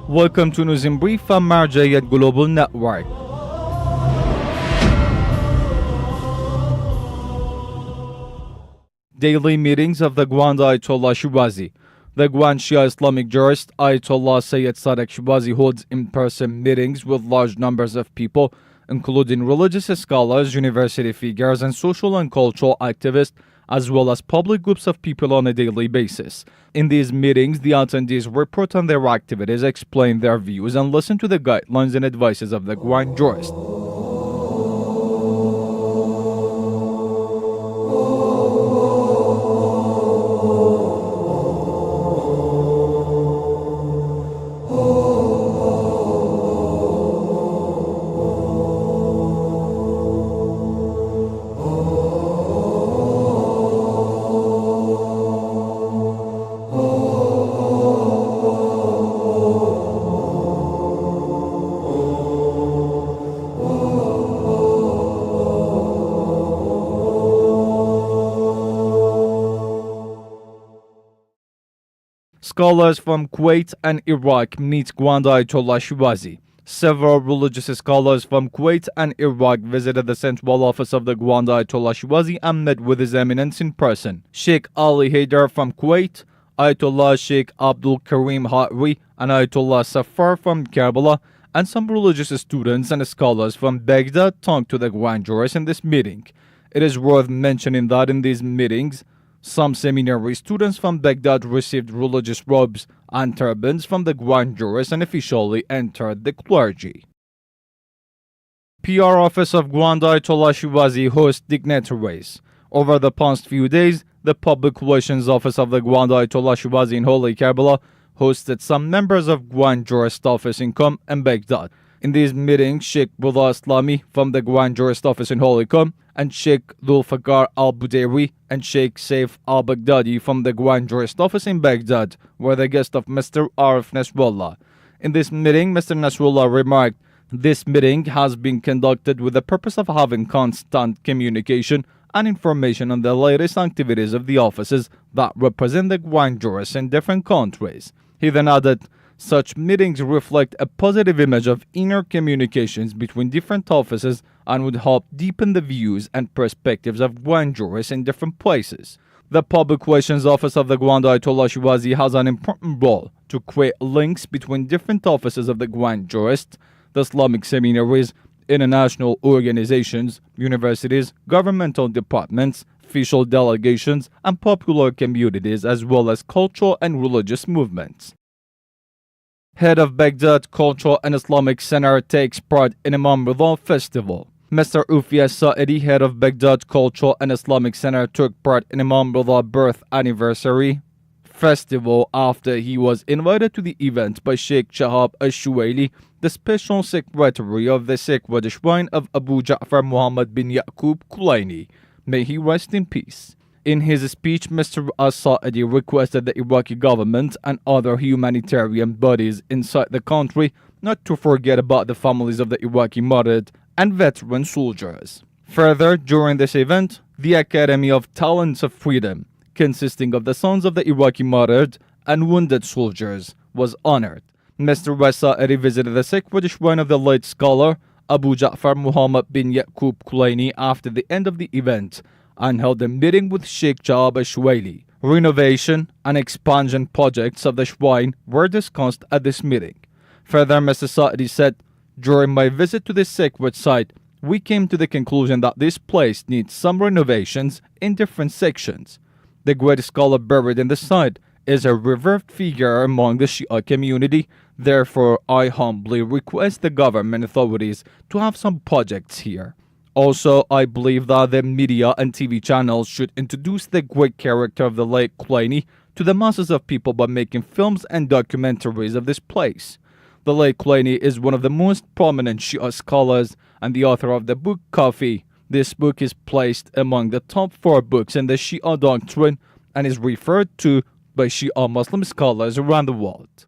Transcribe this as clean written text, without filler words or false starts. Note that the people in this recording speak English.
Welcome to News in Brief from Marjayat Global Network. Daily meetings of the Grand Ayatollah Shirazi. The Grand Shia Islamic jurist Ayatollah Sayyid Sadiq Shirazi holds in-person meetings with large numbers of people, including religious scholars, university figures, and social and cultural activists, as well as public groups of people on a daily basis. In these meetings, the attendees report on their activities, explain their views, and listen to the guidelines and advices of the Grand Jurist. Scholars from Kuwait and Iraq meet Grand Ayatollah Shirazi. Several religious scholars from Kuwait and Iraq visited the central office of the Grand Ayatollah Shirazi and met with His Eminence in person. Sheikh Ali Haider from Kuwait, Ayatollah Sheikh Abdul Karim Hatri, and Ayatollah Safar from Karbala, and some religious students and scholars from Baghdad talked to the Grand Jurist in this meeting. It is worth mentioning that in these meetings, some seminary students from Baghdad received religious robes and turbans from the Grand Jurist and officially entered the clergy. PR Office of Grand Ayatollah Shirazi hosts Dignitaries. Over the past few days, the Public Relations Office of the Grand Ayatollah Shirazi in Holy Karbala hosted some members of Grand Jurist Office in Qom and Baghdad. In these meetings, Sheikh Rida Islami from the Grand Jurist Office in Holy Qom and Sheikh Dhul al-Budairi and Sheikh Saif al-Baghdadi from the Grand Jurist Office in Baghdad were the guests of Mr. Arif Nasrullah. In this meeting, Mr. Nasrullah remarked, "This meeting has been conducted with the purpose of having constant communication and information on the latest activities of the offices that represent the Grand Jurists in different countries." He then added, "Such meetings reflect a positive image of inner communications between different offices and would help deepen the views and perspectives of Grand Jurists in different places." The Public Relations Office of the Grand Ayatollah Shirazi has an important role to create links between different offices of the Grand Jurist, the Islamic seminaries, international organizations, universities, governmental departments, official delegations, and popular communities, as well as cultural and religious movements. Head of Baghdad Cultural and Islamic Center takes part in Imam Rida Festival. Mr. Ufia Saidi, head of Baghdad Cultural and Islamic Center, took part in Imam Rida Birth Anniversary Festival after he was invited to the event by Sheikh Shahab al-Shuwaili, the special secretary of the Sacred Shrine of Abu Ja'far Muhammad bin Yaqub Kulaini. May he rest in peace. In his speech, Mr. As-Saidi requested the Iraqi government and other humanitarian bodies inside the country not to forget about the families of the Iraqi martyred and veteran soldiers. Further, during this event, the Academy of Talents of Freedom, consisting of the sons of the Iraqi martyred and wounded soldiers, was honored. Mr. As-Saidi visited the sacred shrine of the late scholar Abu Ja'far Muhammad bin Yaqub Kulaini after the end of the event and held a meeting with Sheikh Shahab al-Shuwaili. Renovation and expansion projects of the shrine were discussed at this meeting. Further, Mr. Saidi said, "During my visit to this sacred site, we came to the conclusion that this place needs some renovations in different sections. The great scholar buried in the site is a revered figure among the Shia community. Therefore, I humbly request the government authorities to have some projects here. Also, I believe that the media and TV channels should introduce the great character of the late Kulaini to the masses of people by making films and documentaries of this place. The late Kulaini is one of the most prominent Shia scholars and the author of the book Kafi. This book is placed among the top 4 books in the Shia doctrine and is referred to by Shia Muslim scholars around the world."